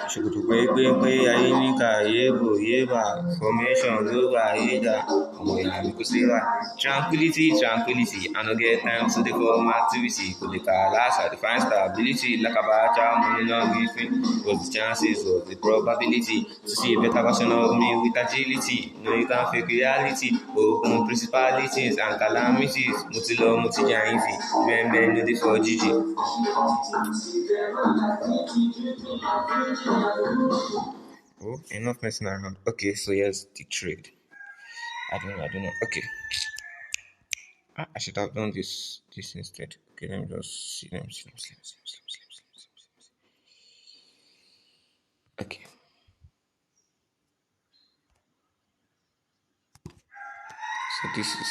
Shukutupekwe, Ainika, Yebo, Yeba, formation, Yoga, Yeda, tranquility, tranquility. I don't get time to the form activity. Could the last, define stability, like a bacha, money not giving, was the chances or the probability to see a better version of me with agility. No, you can fake reality, open principalities and calamities. Mutilo, Mutijanzi, Ben no the 4GG. Oh, enough messing around. Okay, so here's the trade. I don't know. Okay. I should have done this instead. Okay, let me just see. Let me see. Okay. So this is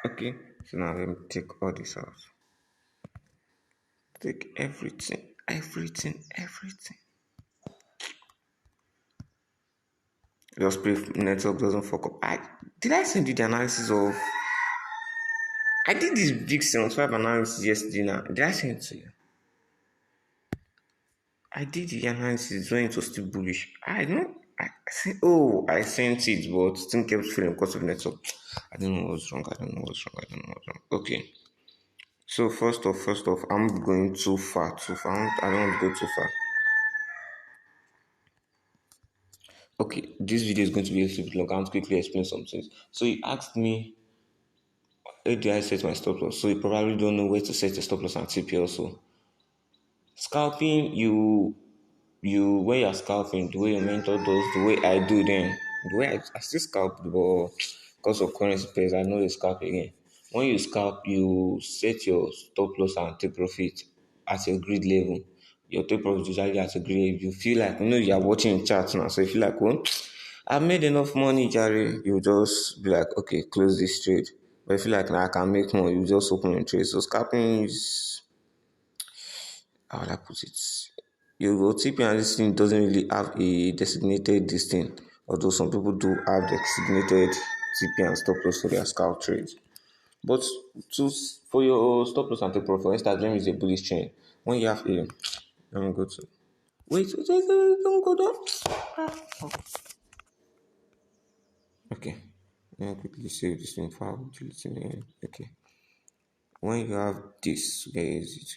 okay. So now let me take all this out. Take everything. Just pray network doesn't fuck up. Did I send you the analysis of? I did this big 75 analysis yesterday. Now did I send it to you? I did the analysis when it was still bullish. I don't. I sent it, but still kept failing because of network. I don't know what's wrong. Okay. So first off, I'm going too far. I don't want to go too far. Okay, this video is going to be a little bit long. I want to quickly explain some things. So you asked me, where do I set my stop loss? So you probably don't know where to set your stop loss and TP also. Scalping, you when you're scalping, the way your mentor does, the way I do then, the way I still scalp, but because of currency pairs, I know they scalp again. When you scalp, you set your stop loss and take profit at your grid level. Your take profit is usually at a grid. You feel like you are watching charts now, so you feel like, well, I've made enough money, Jerry. You just be like, okay, close this trade. But I feel like now I can make more. You just open your trade. So scalping is, how would I put it? Your TP and this thing doesn't really have a designated this thing, although some people do have designated TP and stop loss for their scalp trades. But for your stop loss and take profit, for instance, let me use a bullish chain. When you have a, let me go to, wait, don't go down. Okay, let me quickly save this thing for utility. Okay, when you have this, where is it?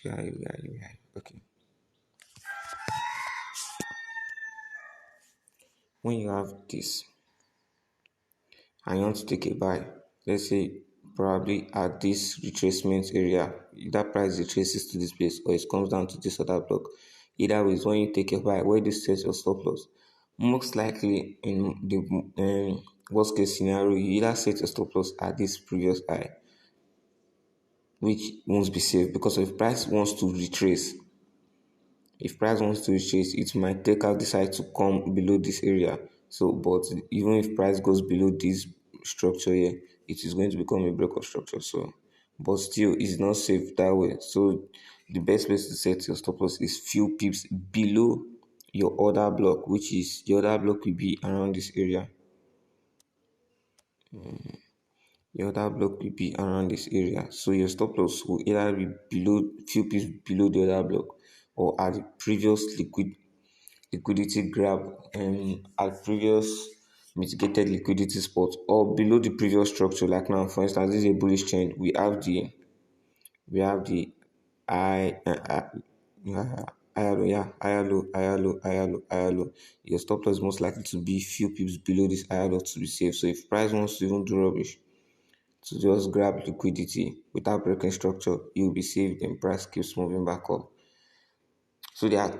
Okay. When you have this and you want to take a buy, let's say probably at this retracement area, that price retraces to this place or it comes down to this other block. Either way, when you take a buy, where this sets your stop loss, most likely in the worst case scenario, you either set your stop loss at this previous high, which won't be safe because if price wants to retrace, it might take out decide to come below this area. So, but even if price goes below this structure here, it is going to become a breakout structure. So, but still, it's not safe that way. So, the best place to set your stop loss is few pips below your order block, which is the order block will be around this area. Your other block will be around this area. So your stop loss will either be few pips below the other block or at the previous liquidity grab and at previous mitigated liquidity spot or below the previous structure. Like now, for instance, this is a bullish trend. We have the I higher low. Your stop loss is most likely to be few pips below this higher low to be safe. So if price wants to even do rubbish, to just grab liquidity without breaking structure, you'll be safe, then price keeps moving back up. So there are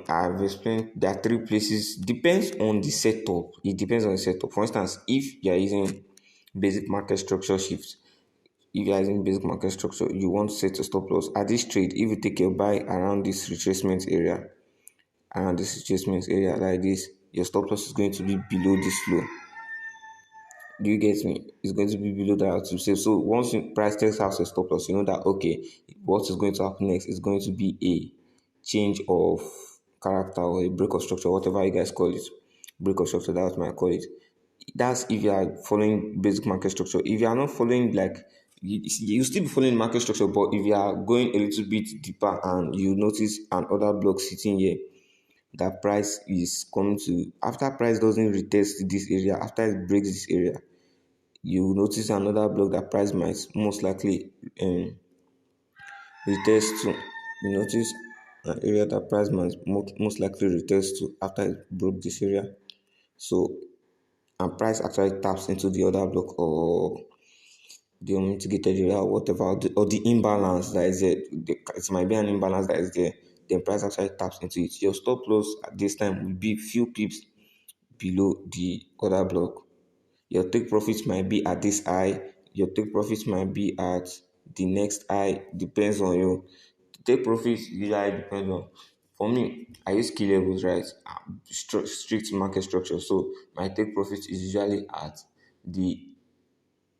I've explained, there are three places, depends on the setup. It depends on the setup. For instance, if you are using basic market structure shifts, you want to set a stop loss. At this trade, if you take your buy around this retracement area, like this, your stop loss is going to be below this low. Do you get me? It's going to be below that to save. So once price takes out a stop loss, you know that okay, what is going to happen next is going to be a change of character or a break of structure, whatever you guys call it. Break of structure, that's what I call it. That's if you are following basic market structure. If you are not following, like, you still be following market structure, but if you are going a little bit deeper and you notice an order block sitting here, that price is coming to, after price doesn't retest this area, after it breaks this area, you notice another block that price might most likely retest to. You notice an area that price might most likely retest to after it broke this area. So, and price actually taps into the other block or the unmitigated area or whatever, or the imbalance that is there. It might be an imbalance that is there. Then price actually taps into it. Your stop loss at this time will be few pips below the other block. Your take profits might be at this high. Your take profits might be at the next high. Depends on you. The take profits usually depends on. For me, I use key levels, right? Strict market structure. So my take profit is usually at the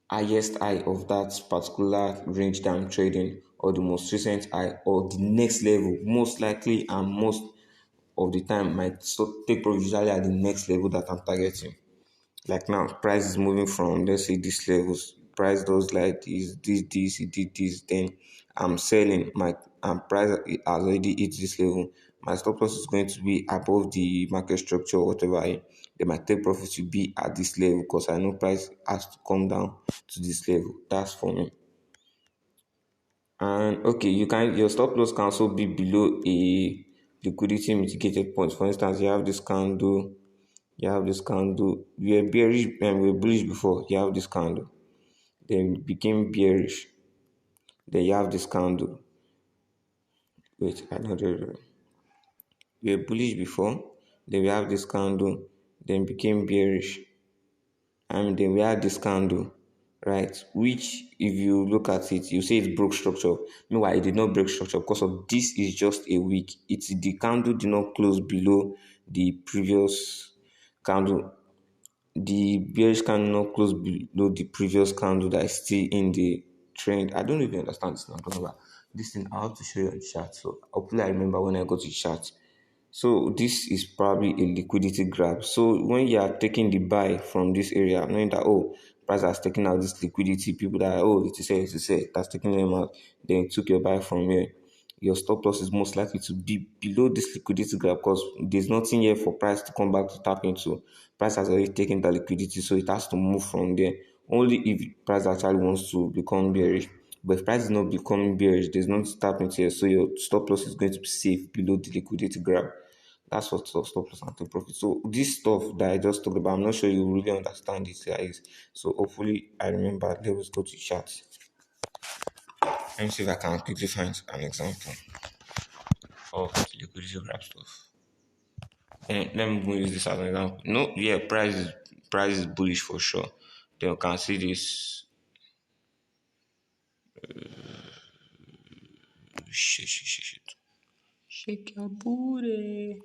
highest high of that particular range that I'm trading, or the most recent high, or the next level. Most likely and most of the time, my take profit usually at the next level that I'm targeting. Like now, price is moving from, let's say, these levels. Price does like this, it did this, then I'm selling my, and price has already hit this level. My stop loss is going to be above the market structure or whatever. Then my take profit will be at this level because I know price has to come down to this level. That's for me. And okay, you can, your stop loss can also be below a liquidity mitigated point. For instance, you have this candle, we were bearish and we were bullish before. You have this candle, then became bearish. Then you have this candle. Wait, I don't know. We were bullish before, then we have this candle, then became bearish, and then we had this candle, right? Which, if you look at it, you say it broke structure. Meanwhile, it did not break structure because of this is just a week. It's the candle did not close below the previous candle. The bearish candle not close below the previous candle that is still in the trend. I don't even understand this now. But this thing I have to show you on the chart. So hopefully I remember when I go to the chart. So this is probably a liquidity grab. So when you are taking the buy from this area, knowing that price has taken out this liquidity, people that it is say that's taking them out, then you took your buy from here. Your stop loss is most likely to be below this liquidity grab because there's nothing here for price to come back to tap into. Price has already taken that liquidity, so it has to move from there. Only if price actually wants to become bearish. But if price is not becoming bearish, there's nothing to tap into here, so your stop loss is going to be safe below the liquidity grab. That's what stop loss and take profit. So this stuff that I just talked about, I'm not sure you really understand it, guys. So hopefully I remember. Let's go to chat. Let me see if I can quickly find an example of the liquidity grab stuff. And let me go use this as an example. No, yeah, price is bullish for sure. Then you can see this. Shit. Shake your booty.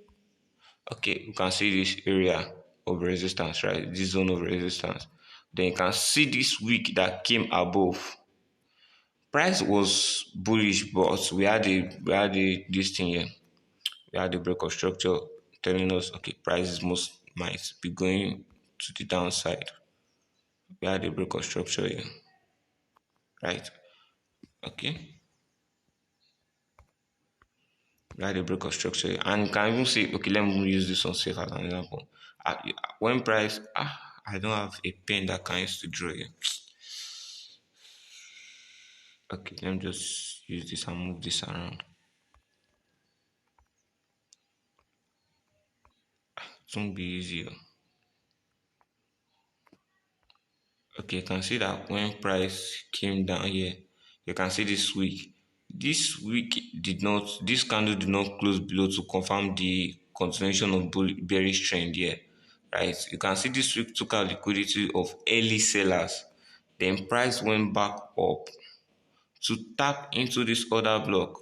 Okay, you can see this area of resistance, right? This zone of resistance. Then you can see this wick that came above. Price was bullish, but we had a this thing here. We had a break of structure telling us okay, prices most might be going to the downside. We had a break of structure here, right? Okay. We had a break of structure here. And you can even say, okay, let me use this one safe as an example. When price I don't have a pen that can use to draw here. Okay, let me just use this and move this around. It won't be easy. Okay, you can see that when price came down here, you can see this week. This week this candle did not close below to confirm the continuation of bearish trend here, right? You can see this week took out liquidity of early sellers. Then price went back up to tap into this other block.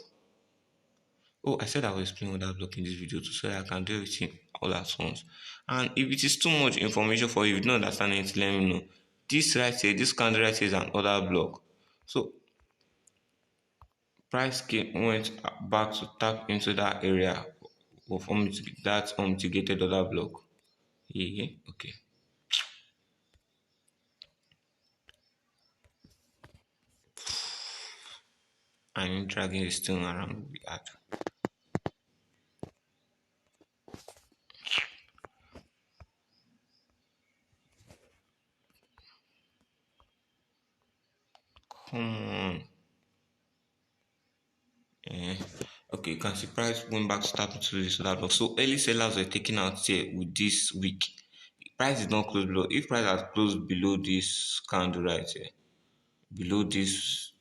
Oh, I said I will explain other block in this video too, so that I can do everything all at once. And if it is too much information for you, if you don't understand it, let me know. This right here, this candle right here is an other block. So price went back to tap into that area of that unmitigated other block. Yeah, okay. And dragging is still around the add. on. Eh. Okay, you can see price going back to tap into this other block. So early sellers were taking out here with this week. Price did not close below. If price had closed below this candle right here, below this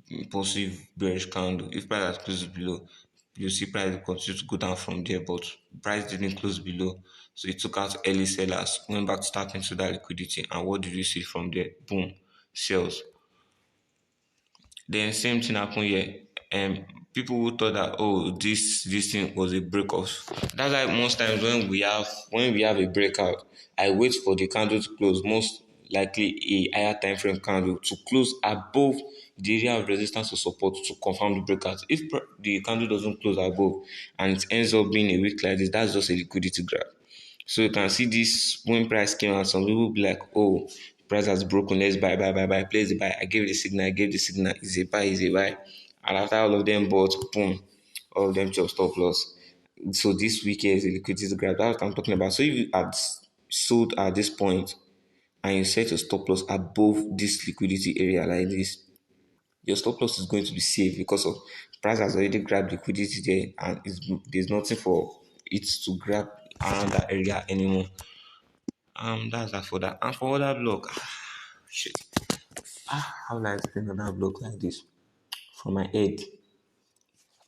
impulsive bearish candle, if price has closed below, you see price will continue to go down from there, but price didn't close below. So it took out early sellers, went back to tap into that liquidity. And what did you see from there? Boom, sales. Then same thing happened here. People who thought that this thing was a break off. That's why most times when we have a breakout, I wait for the candle to close. Most likely a higher time frame candle to close above the area of resistance or support to confirm the breakout. If the candle doesn't close above and it ends up being a week like this, that's just a liquidity grab. So you can see this when price came out, some people be like, oh, price has broken, let's buy, buy, buy, buy, place the buy. I gave the signal, is a buy, is a buy. And after all of them bought, boom, all of them just stop loss. So this week here is a liquidity grab. That's what I'm talking about. So if you had sold at this point and you set your stop loss above this liquidity area like this, your stop loss is going to be safe because of price has already grabbed liquidity there and there's nothing for it to grab around that area anymore. That's that for that. And for other block, shit. How will I explain other block like this from my head?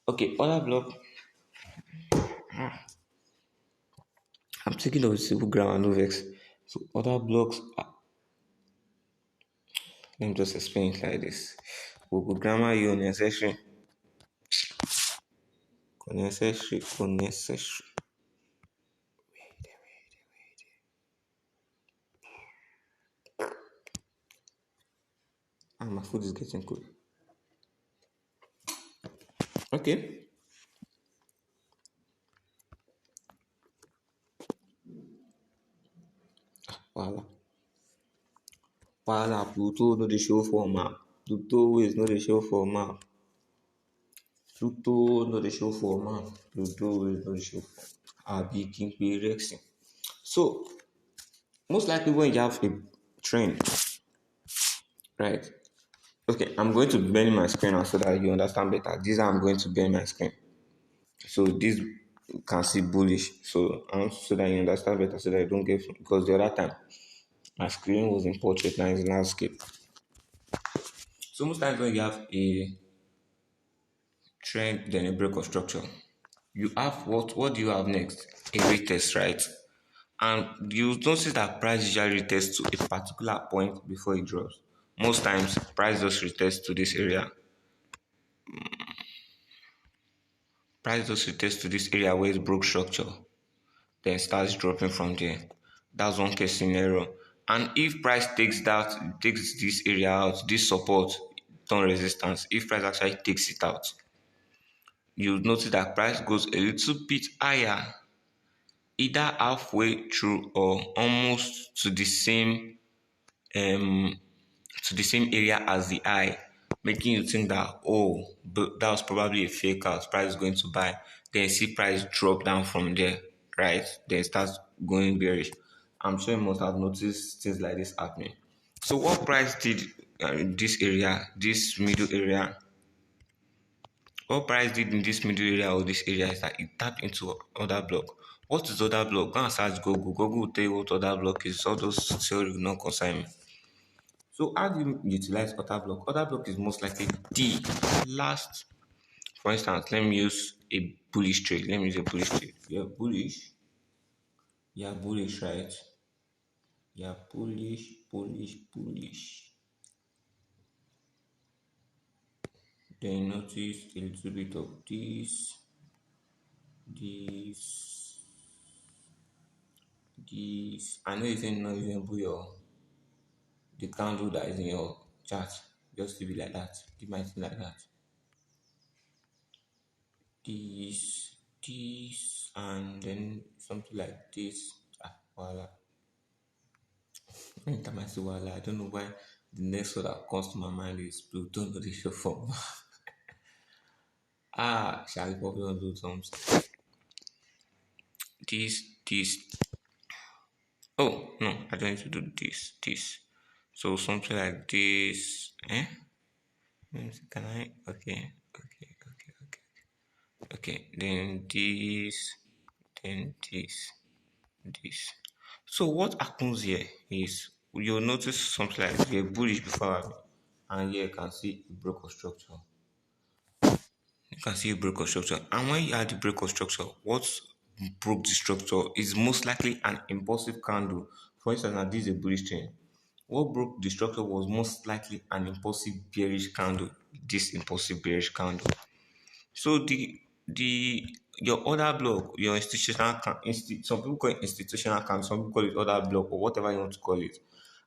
Okay, other block. I'm taking of simple grammar, no vex. So other blocks. Let me just explain it like this. Google grammar, you unnecessary, unnecessary, unnecessary. And my food is getting cold. Okay. Voila. Voila. Pluto no dey show for map. Pluto always no dey show for map. Pluto no dey show for map. Pluto always no dey show for. Abi King Rexing. So most likely when you have a trend, right? Okay, I'm going to bend my screen now so that you understand better. This is how I'm going to bend my screen. So this you can see bullish. So that you understand better, so that you don't get because the other time my screen was in portrait, now it's in landscape. So most times when you have a trend, then a break of structure, you have what do you have next? A retest, right? And you notice that price usually retests to a particular point before it drops. Most times, price just retests to this area. Price just retests to this area where it broke structure, then starts dropping from there. That's one case scenario. And if price takes this area out, this support, turn resistance, if price actually takes it out, you notice that price goes a little bit higher, either halfway through or almost um to the same area as the high, making you think that but that was probably a fake out. Price is going to buy. Then see price drop down from there, right? Then starts going bearish. I'm sure you must have noticed things like this happening. So what price did in this area, this middle area? What price did in this middle area or this area is that it tapped into other block. What is other block? Go and search Google. Google will tell you what other block is. All those theory will not concern me. So how do you utilize other block? Other block is most likely the last. For instance, let me use a bullish trade. Let me use a bullish trade. You're bullish. You're bullish, right? You're bullish, bullish, bullish. Then notice a little bit of this, this. I know it's not even your the candle that is in your chart. Just leave it like that. Leave my thing like that. This, and then something like this. Voila. Anytime I say voila, I don't know why the next word that comes to my mind is Pluto not the show for. Shall we probably do something? This. Oh no, I don't need to do this. So something like this. Let me see, can I? Okay, okay, okay, okay. Okay, then this. So what happens here is you'll notice something like we're bullish before and here you can see a broke of structure. You can see a break of structure. And when you add the break of structure, what broke the structure is most likely an impulsive candle. For instance, now this is a bullish trend. What broke the structure was most likely an impulsive bearish candle. This impulsive bearish candle. So the your other block, your institutional some people call it institutional candle, some people call it other block or whatever you want to call it.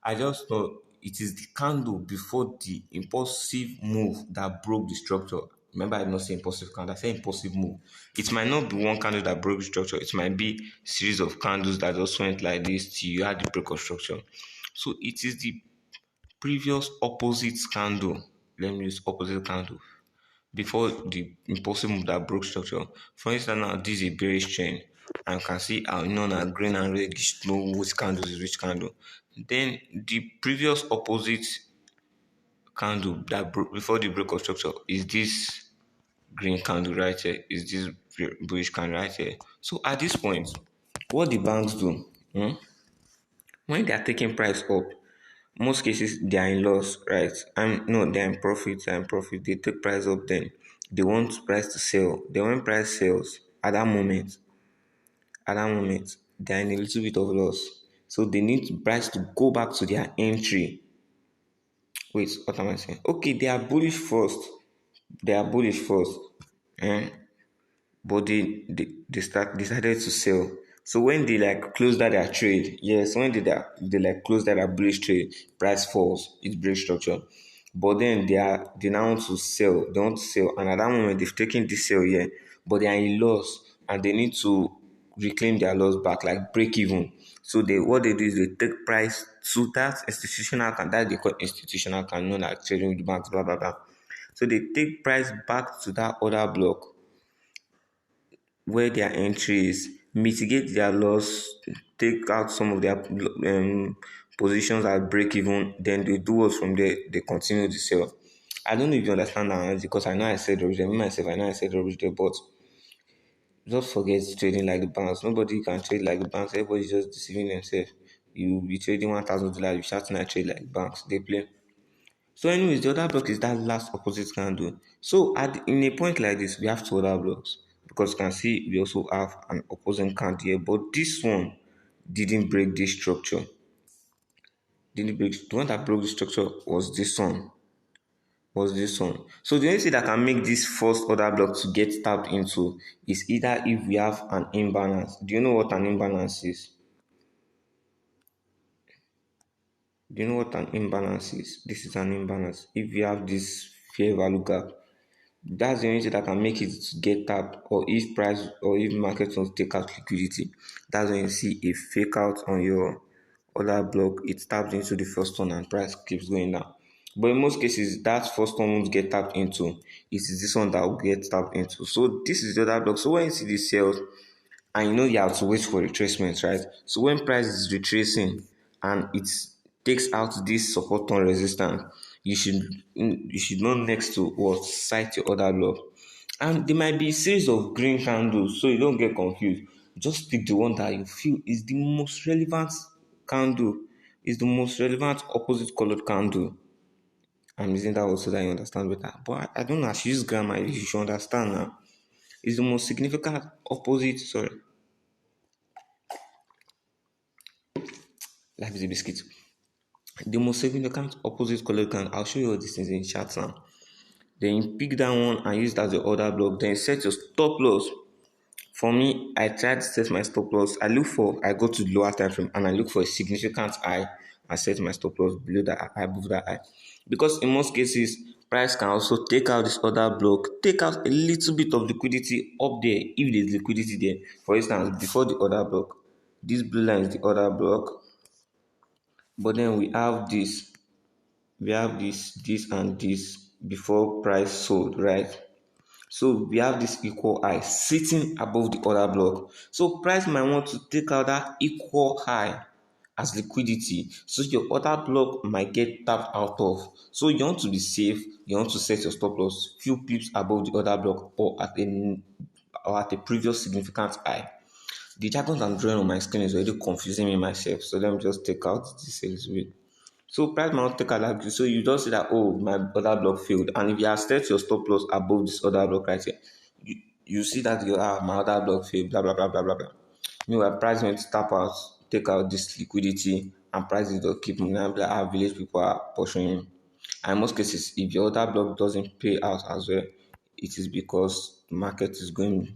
I just know it is the candle before the impulsive move that broke the structure. Remember, I did not say impulsive candle, I said impulsive move. It might not be one candle that broke the structure, it might be series of candles that just went like this till you had the break of structure. So it is the previous opposite candle. Let me use opposite candle before the impulsive move that broke structure. For instance, now this is a bearish trend, and you can see how none are green and red know which candle is which candle. Then the previous opposite candle that broke before the break of structure is this green candle right here, is this bullish candle right here. So at this point, what the banks do, when they are taking price up, most cases they are in loss, right? And no, they're in profit, they take price up, then they want price to sell. Then when price sells at that moment they're in a little bit of loss, so they need price to go back to their entry. Wait, what am I saying? Okay, they are bullish first, eh? But they decided to sell. So when they like close that their trade, yes, when they like close that their bullish trade, price falls, it's break structure. But then they now want to sell, they want to sell, and at that moment they've taken this sale here, but they are in loss and they need to reclaim their loss back, like break even. So what they do is they take price to that institutional account that they call institutional account, known like trading with banks, blah blah blah. So they take price back to that other block where their entries mitigate their loss, take out some of their positions at break even, then they do what from there, they continue to sell. I don't know if you understand that because I know I said rubbish there. Me myself, I know I said rubbish there, but just forget trading like the banks. Nobody can trade like the banks. Everybody's just deceiving themselves. You be trading $1,000, you shouting I trade like banks. They play. So, anyways, the other block is that last opposite candle. So, in a point like this, we have two other blocks because you can see we also have an opposing candle here, but this one didn't break this structure. Didn't break the one that broke the structure was this one. So the only thing that can make this first order block to get tapped into is either if we have an imbalance. Do you know what an imbalance is? Do you know what an imbalance is? This is an imbalance. If you have this fair value gap, that's the only thing that can make it get tapped, or if price or if market wants to take out liquidity, that's when you see a fake out on your other block. It taps into the first one and price keeps going down. But in most cases, that first one won't get tapped into. It is this one that will get tapped into. So this is the other block. So when you see the sales, and you know you have to wait for retracement, right? So when price is retracing and it takes out this support on resistance, you should know next to what cite your other block. And there might be a series of green candles, so you don't get confused. Just pick the one that you feel is the most relevant candle, is the most relevant opposite colored candle. I'm using that also that you understand better. But I don't know, I should use grammar, you should understand now. Is the most significant opposite, sorry, life is a biscuit. The most significant opposite color can, I'll show you all these things in chat now. Then you pick that one and use that as your order block. Then set your stop loss. For me, I try to set my stop loss. I go to the lower time frame and I look for a significant high and set my stop loss below that high, above that high. Because in most cases, price can also take out this other block, take out a little bit of liquidity up there if there's liquidity there. For instance, before the other block, this blue line is the other block, but then we have this and this before price sold, right? So we have this equal high sitting above the other block. So price might want to take out that equal high as liquidity. So your order block might get tapped out of. So you want to be safe, you want to set your stop loss few pips above the order block or at a previous significant high. The jargon I'm drawing on my screen is already confusing me myself. So let me just take out the sales rate. So price might not take advantage. So you just say that, oh, my order block failed. And if you have set your stop loss above this order block right here, you see that my order block failed, blah blah blah blah blah blah. Meanwhile, price went to tap out, take out this liquidity, and price is to keep moving. And like, village people are pursuing. And in most cases, if your order block doesn't pay out as well, it is because the market is going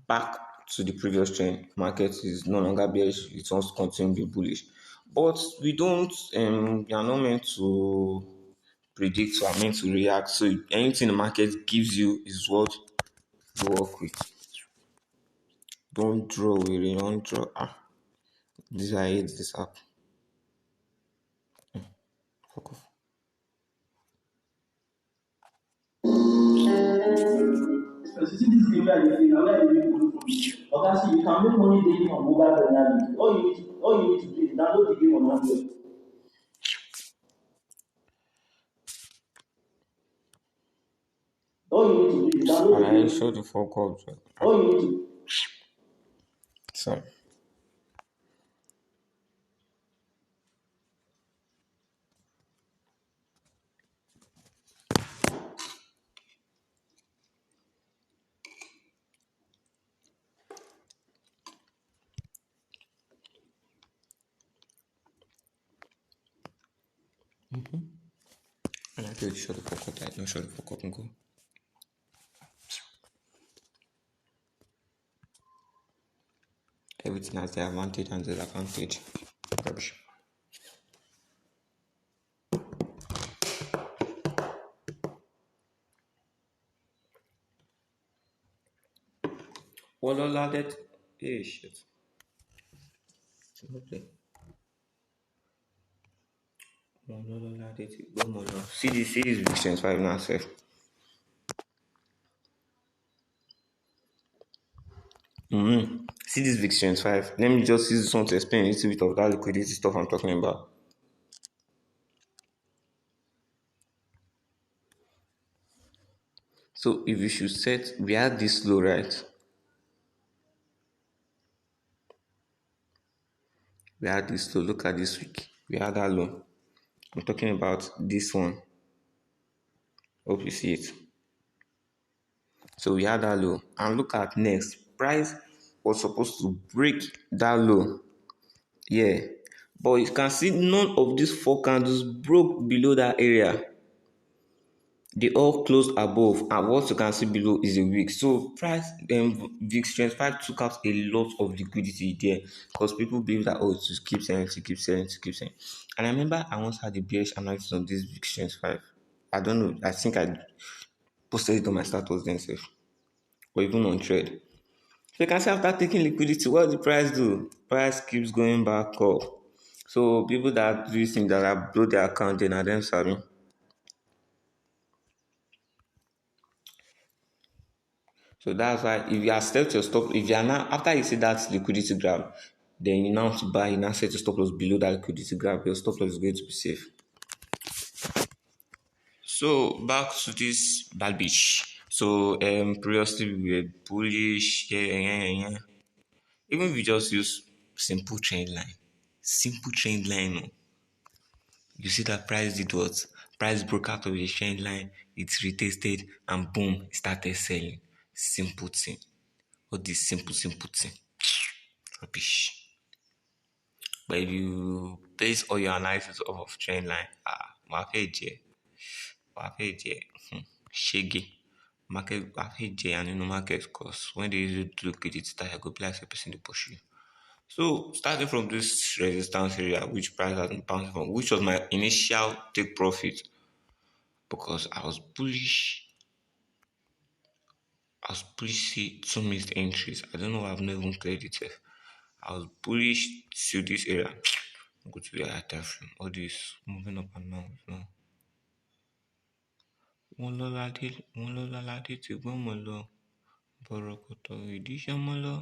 back to the previous trend. Market is no longer bearish, it wants to continue to be bullish. But we are not meant to predict, we are meant to react. So anything the market gives you is what you work with. Don't draw really, don't draw. This I hate this app. Fuck off. You see this game that you play, now where you make money from it. Okay, see, you can make money daily on mobile Premier League. All you need to do is download the game on Android. All you need to do is download the I game. show the fuck up. All you need to So, and I tell you, shut the fuck up. I don't shut the fuck up and go. Everything has the advantage and disadvantage. Rubbish. Well, all that. Hey, shit. Okay. See this Vision 5 now, sir. See this Vision 5. Let me just use this one to explain a little bit of that liquidity stuff I'm talking about. So if you should set, we had this low, right? We had this low. Look at this week. We had that low. I'm talking about this one. Hope you see it. So we had that low. And look at next. Price was supposed to break that low. Yeah. But you can see none of these four candles broke below that area. They all closed above, and what you can see below is a wick. So price VIX 25 took out a lot of liquidity there because people believe that, oh, to keep selling, to keep selling, to keep selling. And I remember I once had a bearish analysis on this VIX 25. I don't know. I think I posted it on my status then, safe, or even on trade. So you can see after taking liquidity, what the price do? Price keeps going back up. So people that do think that I blow their account, then are them savvy. So that's why if you accept your stop, if you are now after you see that liquidity grab, then you now to buy, you now set your stop loss below that liquidity grab, your stop loss is going to be safe. So back to this bad beach. So previously we were bullish, yeah. Even if you just use simple trend line, no, you see that price did what? Price broke out of the trend line, it retested, and boom, it started selling. Simple thing. All this simple thing. Rubbish. But if you base all your analysis off of trend line, wafeje, shege. Market wafeje and in the market cause when they use to look at it, that go be like a person to push you. So starting from this resistance area, which price has been bouncing from, which was my initial take profit because I was bullish, see two missed entries. I don't know why I've not even cleared it yet. I was bullish to this area. Go to the higher frame. All this moving up and down. No. Wọ́n lọ́ládé ti gbọ́mọ lọ, bọ̀rọ̀kọ̀tọ̀ ìdí ṣánmọ́ lọ,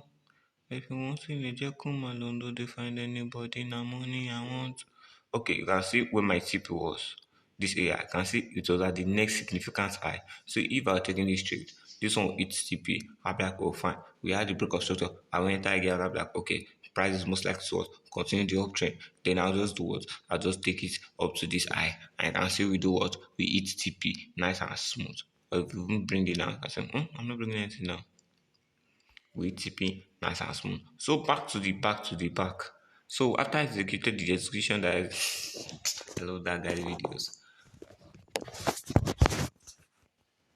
If you want to reject come alone, don't they find anybody na money I want. Okay, you can see where my TP was. This area, I can see it was at the next significant high. So if I were taking this trade, this one hits TP, I'll be like, oh fine. We had the break of structure. I will enter again, I'll be like, okay, price is most likely to what? Continue the uptrend. Then I'll just do what? I'll just take it up to this high. And I can see we do what? We hit TP, nice and smooth. Or if we even bring it down, I say, I'm not bringing anything down. With TP, nice and smooth. So back. So after I executed the execution that I love that guy videos.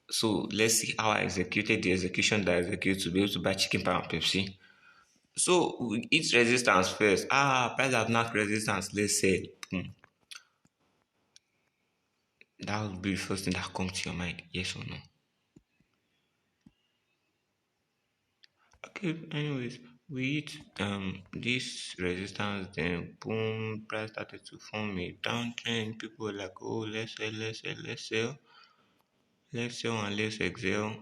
So let's see how I executed the execution that I executed to be able to buy chicken pie and Pepsi. So we hit resistance first. Price have not resistance. Let's say boom. That would be the first thing that comes to your mind. Yes or no? Okay, anyways, we hit this resistance, then boom, price started to form a downtrend. People were like, oh, let's sell and let's exhale. Let's sell and let's exhale.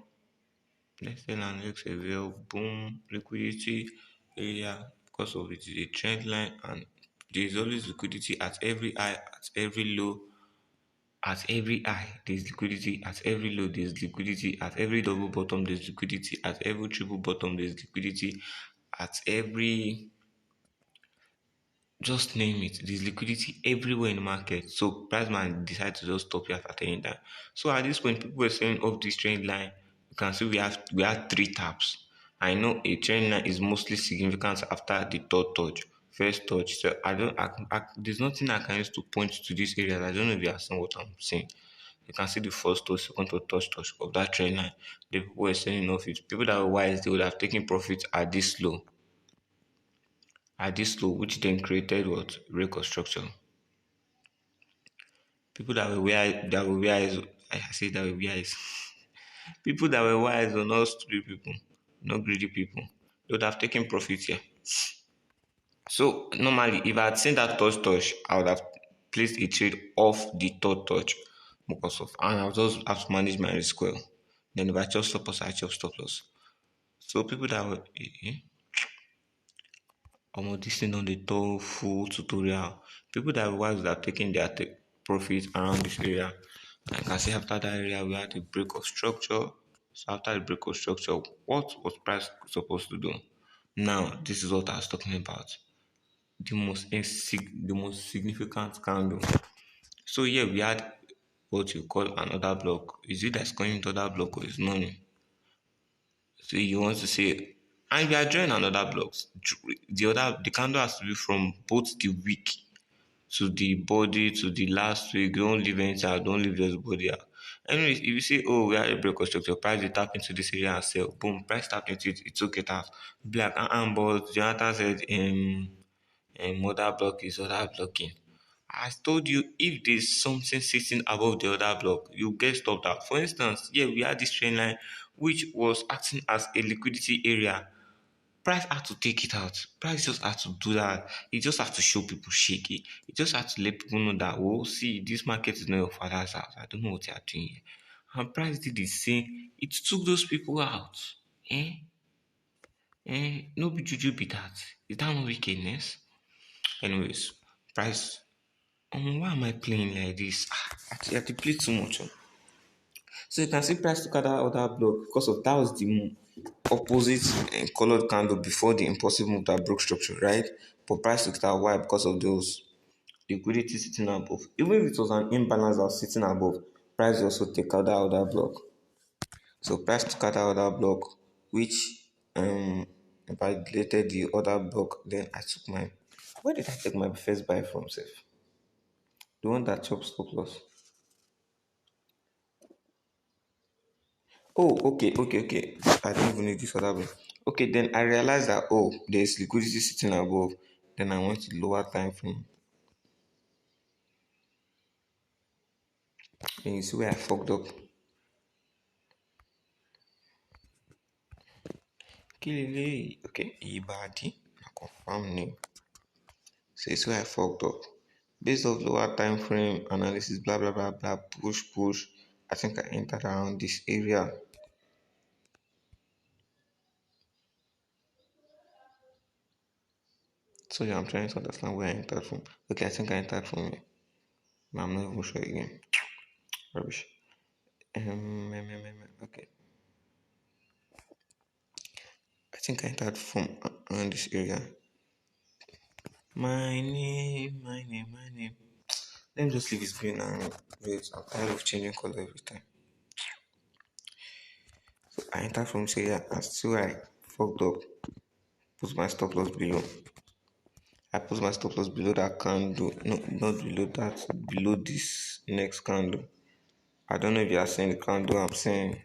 Boom, liquidity area because of it is a trend line and there's always liquidity at every high, at every low, at every high, there's liquidity. At every low, there's liquidity. At every double bottom, there's liquidity. At every triple bottom, there's liquidity. At every, just name it, there's liquidity everywhere in the market. So price man decided to just stop here at any time. So at this point, people were saying off this trend line. You can see we have three taps. I know a trend line is mostly significant after the third touch, first touch. So there's nothing I can use to point to this area. I don't know if you are seeing what I'm saying. You can see the first touch, second touch of that trend line. The people were selling off it. People that were wise, they would have taken profit at this low, which then created what? Reconstruction. People that were wise, I say that were wise. People that were wise were not stupid people, not greedy people. They would have taken profit here. So normally, if I had seen that touch, I would have placed a trade off the third touch because of, and I would just have to manage my risk well. Then if I chop stop loss, I chop stop loss. So people that were, this thing on the top full tutorial. People that were wise would have taken their profit around this area. Like I say, after that area, we had a break of structure. So after the break of structure, what was price supposed to do? Now, this is what I was talking about. The most significant candle. So here we had what you call another block. Is it that's going into that block or is none? So you want to say, and we are drawing another blocks. The candle has to be from both the wick to the body to the last week. Don't leave anything out. Don't leave just body out. Anyways, if you say, oh, we are a break of structure, price will tap into this area and sell. Boom, price tap into it, it took it out. Be like, but Jonathan said, mother block is other blocking. I told you if there's something sitting above the other block, you get stopped out. For instance, here we had this trend line which was acting as a liquidity area. Price had to take it out. Price just had to do that. It just had to show people shaky. It just had to let people know that, oh, see, this market is not your father's house. I don't know what you are doing here. And price did the same. It took those people out. Eh? No be juju be that. Is that not wickedness? Anyways, price. Why am I playing like this? I have to play too much. So you can see price took out that other block because of that was the opposite colored candle before the impulsive move that broke structure, right? But price took it out. Why? Because of those liquidity sitting above. Even if it was an imbalance that was sitting above, price also take out that other block. So price took out that other block, which if I deleted the other block, then I took my, where did I take my first buy from, safe? The one that chops stop loss. Oh, okay. I don't even need this other one. Okay, then I realized that, oh, there's liquidity sitting above. Then I went to lower time frame. Then you see where I fucked up. Kilele. Okay, Ibadi. I confirm name. So you see where I fucked up. Based off lower time frame analysis, blah blah blah blah, push. I think I entered around this area. So yeah, I'm trying to understand where I entered from. Okay, I think I entered from here. But I'm not even sure again. Rubbish. Okay. I think I entered from around this area. My name. Let me just leave it green and wait. I'm tired of changing color every time. So I entered from this area and still I fucked up. Put my stop loss below. I put my stop loss below that candle. No, not below that. Below this next candle. I don't know if you are seeing the candle I'm saying.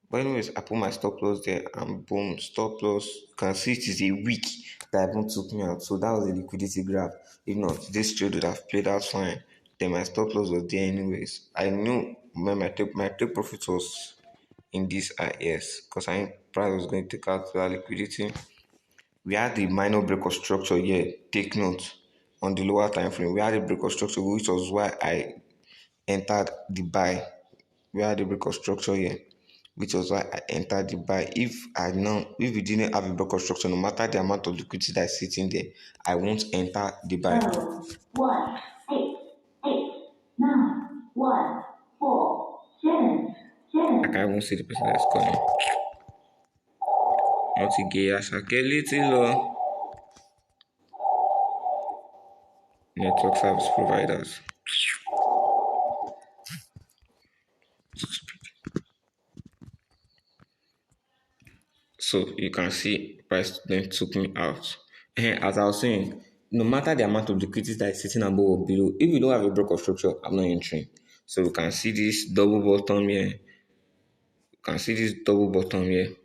But anyways, I put my stop loss there and boom, stop loss. You can see it is a week that even took me out. So that was a liquidity grab. If not, this trade would have played out fine. Then my stop loss was there anyways. I knew when my take profit was in this yes, because I knew price was going to take out that liquidity. We had the minor break of structure here. Take note on the lower time frame. We had a break of structure, which was why I entered the buy. We had a break of structure here, which was why I entered the buy. If we didn't have a break of structure, no matter the amount of liquidity that is sitting there, I won't enter the buy. 1 8 8 9 1 4 7 7. I can't even see the person that's calling. Not again, Ashake little network service providers. So you can see price then took me out. As I was saying, no matter the amount of liquidity that is sitting above or below, if you don't have a break of structure, I'm not entering. So you can see this double bottom here. You can see this double bottom here.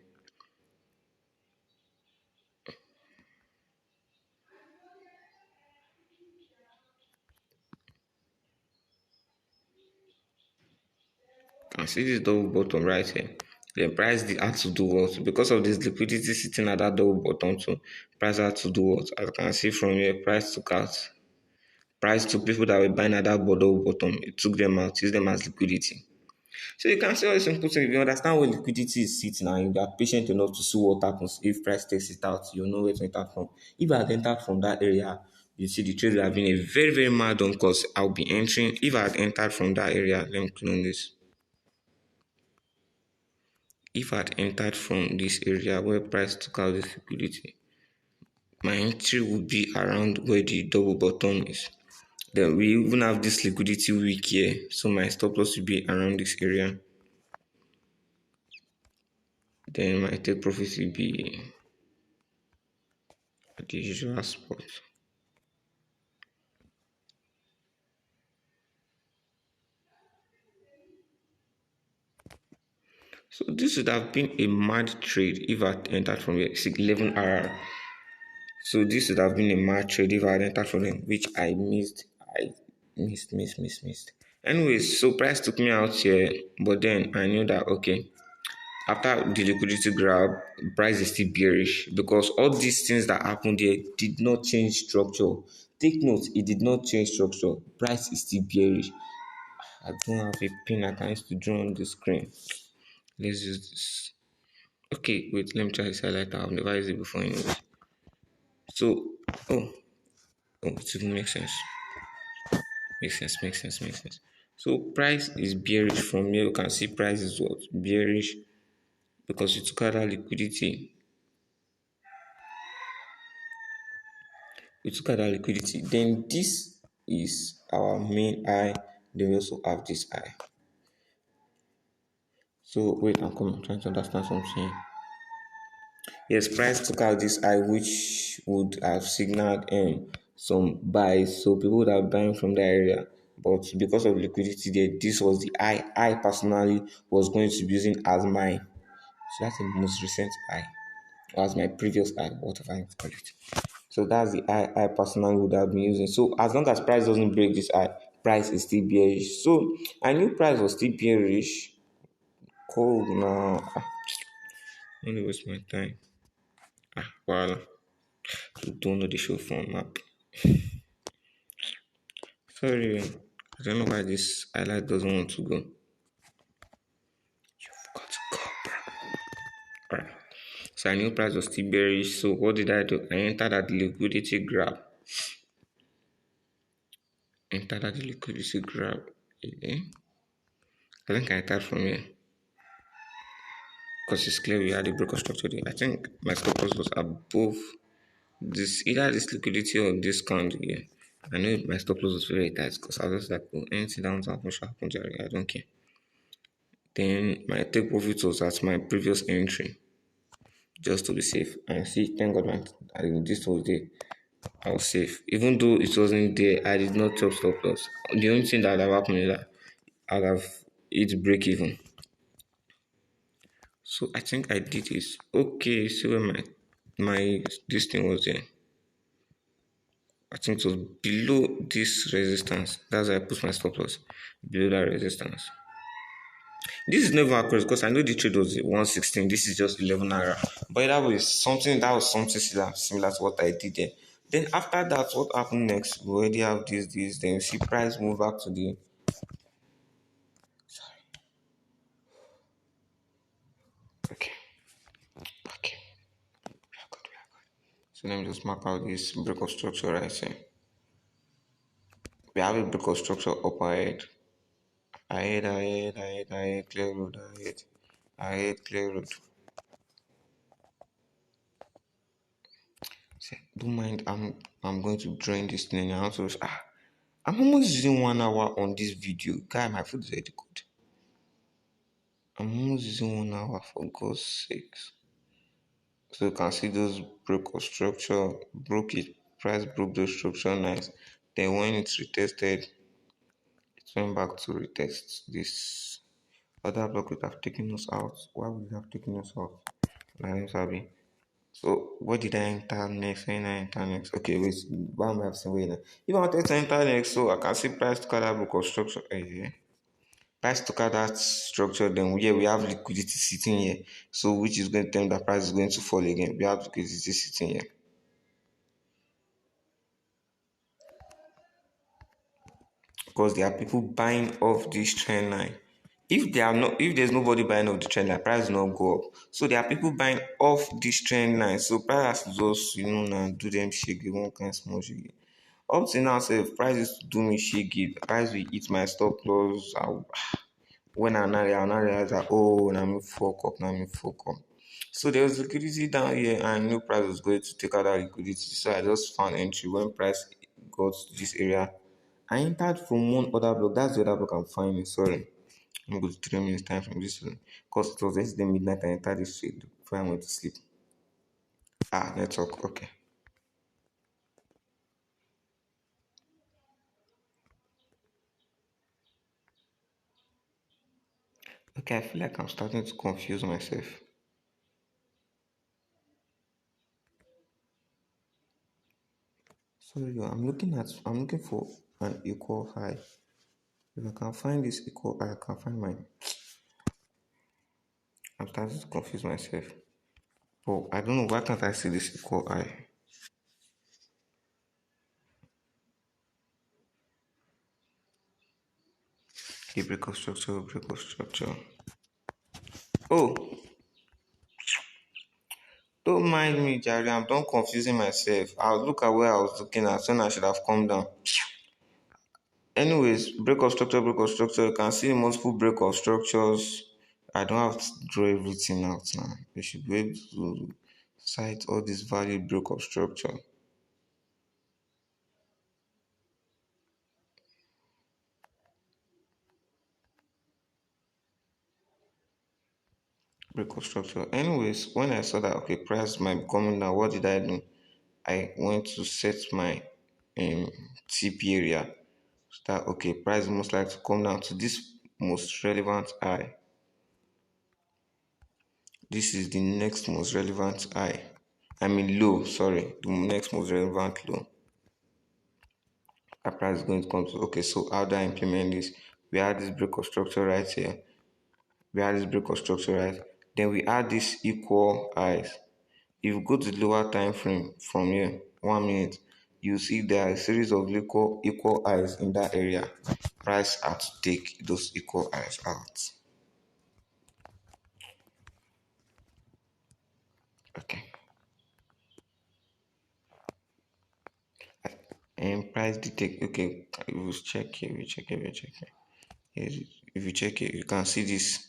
You can see this double bottom right here. The price had to do what? Because of this liquidity sitting at that double bottom too, price had to do what? As you can see from here, price took out. Price to people that were buying at that double bottom, it took them out, used them as liquidity. So you can see all this simple thing. If you understand where liquidity is sitting and you are patient enough to see what happens if price takes it out, you know where to enter from. If I had entered from that area, you see the trade would have been a very, very mad one because I'll be entering. If I had entered from that area, let me clone this. If I had entered from this area where price took out this liquidity, my entry would be around where the double bottom is. Then we even have this liquidity week here, so my stop loss will be around this area. Then my take profit will be at the usual spot. So this would have been a mad trade if I entered from the 11 RR. So this would have been a mad trade if I had entered from them, which I missed. I missed. Anyways, so price took me out here, but then I knew that okay, after the liquidity grab, price is still bearish because all these things that happened here did not change structure. Take note, it did not change structure. Price is still bearish. I don't have a pin I can use to draw on the screen. Let's use this. Okay, wait, let me try this highlighter. I've never used it before anyway. So, oh, it even makes sense. Makes sense. So price is bearish from here. You can see price is what? Bearish because it took out that liquidity. We took out that liquidity. Then this is our main eye. Then we also have this eye. So wait, I'm coming. I'm trying to understand something. Yes, price took out this eye, which would have signaled some buys. So people would have buying from that area. But because of liquidity there, this was the eye I personally was going to be using as my so that's the most recent eye. Or as my previous eye, whatever I call it. So that's the eye I personally would have been using. So as long as price doesn't break this eye, price is still bearish. So I knew price was still bearish. Cold now. Only waste my time. Wow. You don't know the show from map. Sorry, I don't know why this highlight doesn't want to go. You've got to go, bro. Alright. So I knew price was still bearish. So what did I do? I entered at the liquidity grab. Entered at the liquidity grab. Again. I think I entered from here. Because it's clear we had a broker structure there. I think my stop loss was above this, either this liquidity or this candle here. I know my stop loss was very tight because I was like, oh, anything down to happen should happen, Jerry. I don't care. Then my take profit was at my previous entry just to be safe. And see, thank God, this was there. I was safe. Even though it wasn't there, I did not chop stop loss. The only thing that have happened is that I'd have it break even. So I think I did this. Okay, see where my this thing was there. I think it was below this resistance. That's why I put my stop loss below that resistance. This is never accurate because I know the trade was 116. This is just 11 naira. But that was something similar to what I did there. Then after that, what happened next? We already have this. Then you see price move back to the. Okay, okay. We are good. So let me just mark out this break of structure right here. We have a break of structure up ahead. Ahead, clear road, clear road. Say, don't mind, I'm going to join this thing. I'm almost using 1 hour on this video. Guy, my food is already good. I'm almost using 1 hour for God's sakes. So you can see those broke of structure, broke it, price broke the structure nice. Then when it's retested, it went back to retest this other block would have taken us out. Why would it have taken us out? Like, Sabi. So what did I enter next? When I enter next? Okay, wait. Why am I saying wait now? If I wanted to enter next, so I can see price to cut that book of structure. Yeah. Price to cut that structure, then yeah, we have liquidity sitting here. So which is going to tell me that price is going to fall again. We have liquidity sitting here. Because there are people buying off this trend line. If there's nobody buying off the trend line, price will not go up. So there are people buying off this trend line. So price has to just now do them shake one kind of small shake. Up to now, say if price is to do me shaky, price will eat my stop loss. When I now realize that now me fuck up. So there was liquidity down here, and I knew price was going to take out that liquidity. So I just found entry when price got to this area. I entered from one other block. That's the other block I'm finding. Sorry. I'm going to 3 minutes time from this one. Because it was yesterday midnight I entered this shade before I went to sleep. Network, okay. Okay, I feel like I'm starting to confuse myself. Sorry, I'm looking for an equal high. If I can find this equal high, I can find mine. I'm starting to confuse myself. But I don't know, why can't I see this equal high? The break of structure, break of structure. Oh, don't mind me, Jerry. I'm done confusing myself. I'll look at where I was looking at, so I should have come down. Anyways, break of structure, break of structure. You can see multiple break of structures. I don't have to draw everything out now. You should be able to cite all this valid break of structure. Break of structure. Anyways, when I saw that okay, price might be coming down, what did I do? I went to set my TP area. So that okay, price most likely to come down to this most relevant high. This is the next most relevant high. I mean low, sorry, the next most relevant low. Our price is going to come to okay, so how do I implement this? We add this break of structure right here. We add this break of structure right. Then we add this equal highs. If you go to the lower time frame from here, 1 minute, you see there are a series of equal highs in that area. Price had to take those equal highs out. Okay. And price detect. Okay, we check here. We check here. We check here. Yes, if you check it, you can see this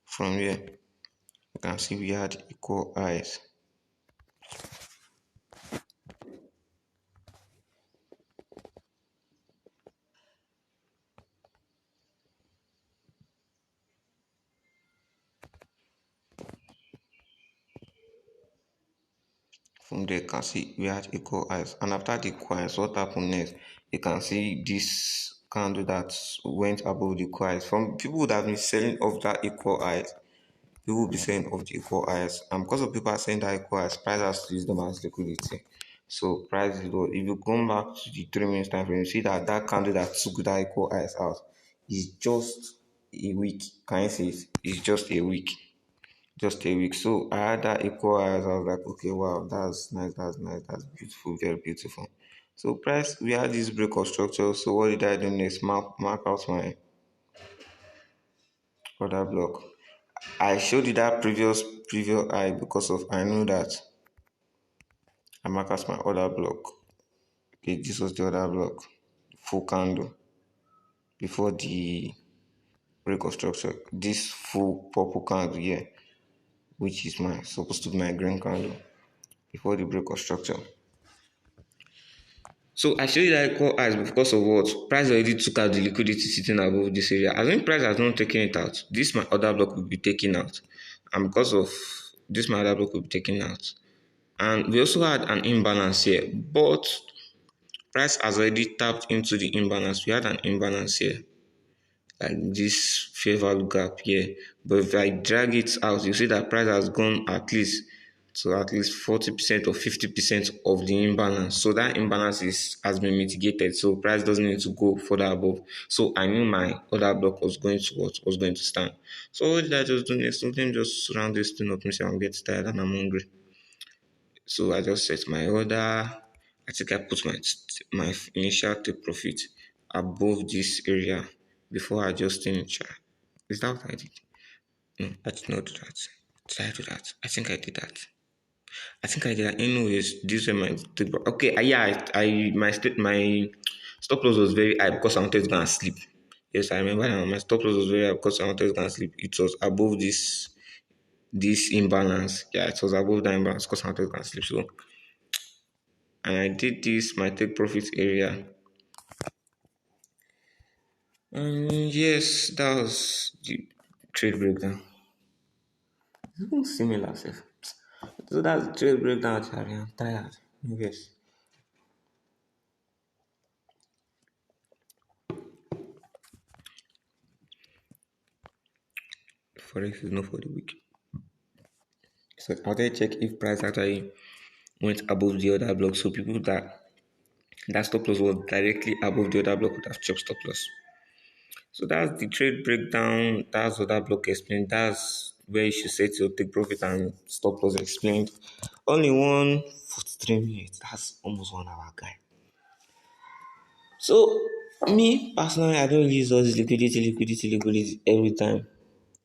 from here. You can see we had equal highs. From there, you can see we had equal highs. And after the equal highs, what happened next? You can see this candle that went above the equal highs. From people would have been selling off that equal highs, people will be selling off the equal highs. And because of people are saying that equal highs, price has to use them as liquidity. So price is low. If you come back to the 3 minutes time frame, you see that that candle that took that equal highs out is just a week. Can you see it? It's just a week. Just a week. So I had that equal highs. I was like, okay, wow, that's nice, that's beautiful, very beautiful. So price, we had this break of structure. So what did I do next? Mark out my order block. I showed you that previous high because of I know that I mark as my order block. Okay, this was the order block, full candle before the break of structure. This full purple candle here, which is my supposed to be my green candle before the break of structure. So I showed you that equal highs because of what? Price already took out the liquidity sitting above this area. As when price has not taken it out, this my order block will be taken out. And because of this my order block will be taken out. And we also had an imbalance here, but price has already tapped into the imbalance. We had an imbalance here, like this fair value gap here. But if I drag it out, you see that price has gone at least 40% or 50% of the imbalance. So that imbalance has been mitigated. So price doesn't need to go further above. So I knew my other block was going to was going to stand. So what did I just do next? Let me just round this thing up. I'm getting tired and I'm hungry. So I just set my order. I think I put my initial take profit above this area before adjusting it. Is that what I did? No, I did not do that. Did I do that? I think I did that. I think I did that. Anyways, this is my take. Okay, yeah, my stop loss was very high because I wanted to go and sleep. Yes, I remember now. My stop loss was very high because I wanted to go and sleep. It was above this imbalance. Yeah, it was above that imbalance because I wanted to go and sleep. So and I did this my take profit area. And yes, that was the trade breakdown. It's even similar, sef. So that's the trade breakdown, Charlie. I'm tired. Yes. Forex is not for the weak. So I wanted to check if price actually went above the other block. So people that stop loss was directly above the other block would have chopped stop loss. So that's the trade breakdown. That's what that block explained. That's where you should set your take profit and stop loss explained. Only 1:43. That's almost 1 hour, guy. So me personally, I don't really use all this liquidity every time.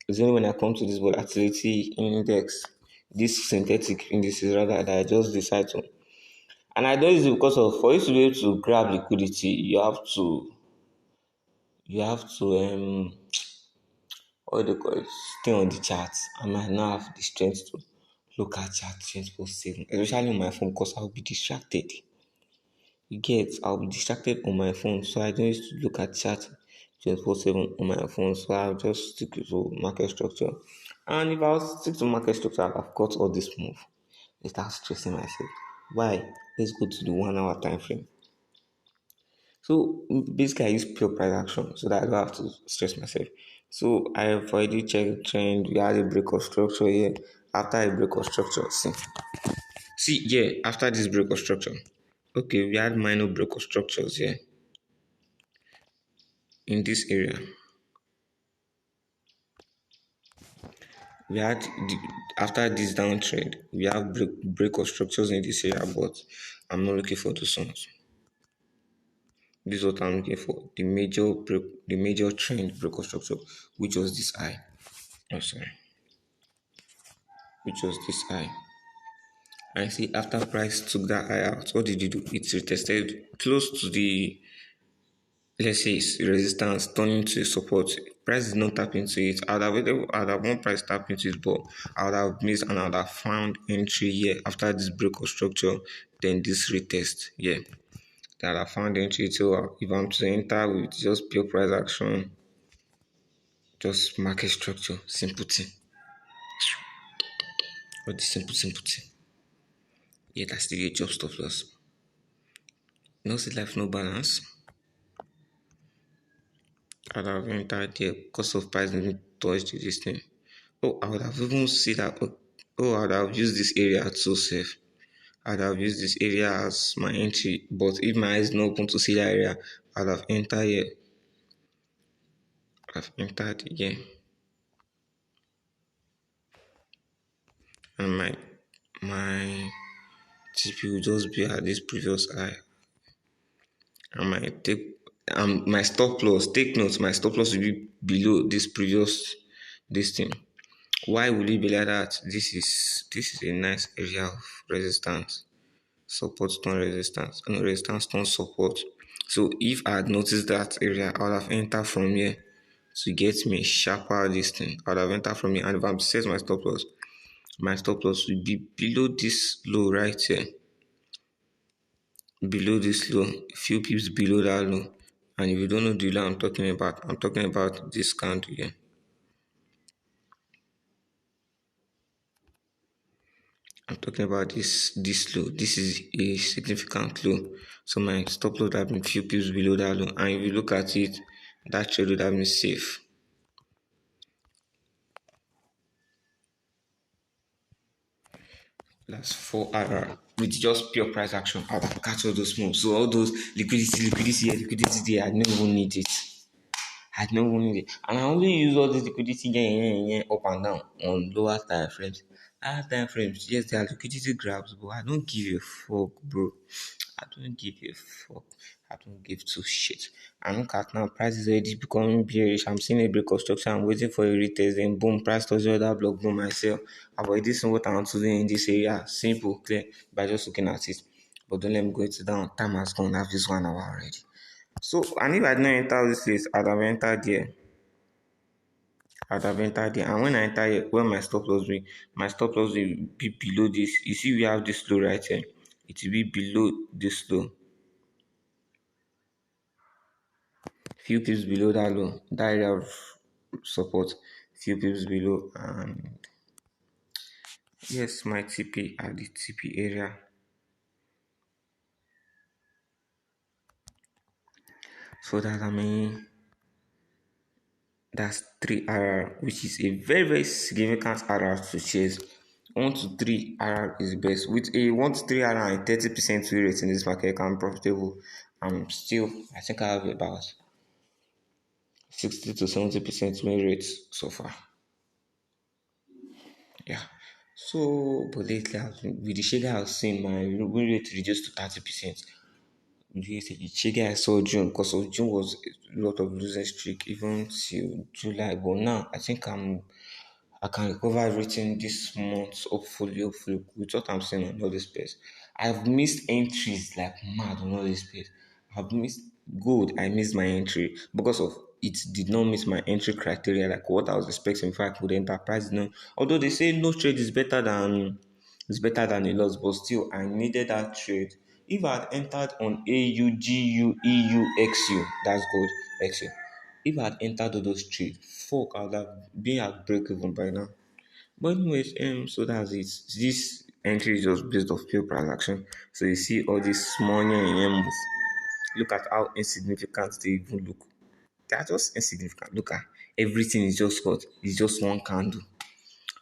It's only when I come to this volatility index, this synthetic indices rather, that I just decide to. And I don't use it because of for you to be able to grab liquidity, you have to what do you call it, stay on the chart. I might not have the strength to look at chart 24/7, especially on my phone because I'll be distracted. You get, I'll be distracted on my phone, so I don't used to look at chat 24/7 on my phone. So I'll just stick to market structure. And if I was stick to market structure, I've got all this move. I start stressing myself. Why? Let's go to the 1 hour time frame. So basically, I use pure price action so that I don't have to stress myself. So I have already checked trend. We had a break of structure here. After a break of structure, see, yeah, after this break of structure, okay, we had minor break of structures here in this area. We had after this downtrend, we have break of structures in this area, but I'm not looking for those ones. This is what I'm looking for. The major trend break of structure, which was this high. Oh sorry. Which was this high. I see after price took that high out, what did you do? It retested close to the, let's say, it's resistance, turning to support. Price did not tap into it. I'd have one price tap into it, but I would have missed and I would have found entry here after this break of structure, then this retest. Yeah. That I found entry. So if I'm to enter with just pure price action, just market structure, simple thing. Or the simple thing. Yeah, that's the job stop loss. No see life, no balance. I'd have entered there because of price didn't touch this thing. Oh, I would have even see that. Oh, I would have used this area to safe. I'd have used this area as my entry. But if my eyes not open to see that area, I'd have entered here. I'd have entered here. And my TP will just be at this previous high. And my stop loss. Take note, my stop loss will be below this thing. Why will it be like that? This is a nice area of resistance. Support turn resistance and resistance turn support. So if I had noticed that area, I would have entered from here to get me sharper this thing. I would have entered from here, and if I'm to set my stop loss will be below this low right here. Below this low, few pips below that low. And if you don't know the low I'm talking about this candle here. I'm talking about this low. This is a significant low. So my stop loss have been few pips below that low. And if you look at it, that trade would have been safe. That's 4 RR with just pure price action. I'll catch all those moves. So all those liquidity here, liquidity there, I don't even need it. I don't even need it. And I only use all this liquidity here, up and down on lower time frames. Higher time frames, yes, there are liquidity grabs, but I don't give a fuck, bro. I don't give a fuck. I don't give two shit. And look at now, price is already becoming bearish. I'm seeing a break of structure. I'm waiting for a retest. Then boom, price touches the other block. Boom, I sell. Avoid this and what I want to do in this area. Simple, clear, by just looking at it. But don't let me go into down. Time has gone. I have this 1 hour already. So, and if I didn't enter this place, I'd have entered there. And when I enter here, where my stop loss will be below this. You see, we have this low right here. It will be below this low. Few pips below that low. That area of support. Few pips below. And yes, my TP at the TP area. So that's 3 RR, which is a very, very significant RR to chase. 1 to 3 RR is the best. With a 1 to 3 RR and 30% win rate in this market, I can be profitable. I think I have about 60 to 70% win rate so far. Yeah. So, but lately, with the share I've seen, my win rate reduced to 30%. The share I saw June, because of June was a lot of losing streak, even till July. But now, I can recover everything this month, hopefully, with what I'm saying on all this space. I've missed entries like mad on all this space. I've missed good. I missed my entry because of it did not meet my entry criteria, like what I was expecting if I could enter price. No, although they say no trade is better than a loss, but still I needed that trade. If I had entered on AUGUEUXU, that's good. XU. If I had entered all those trades, fuck, I would have been at break even by now. But anyways, so that's it. This entry is just based off pure price action. So you see all these small moves. Look at how insignificant they even look. They are just insignificant. Look at everything is just what? It's just one candle.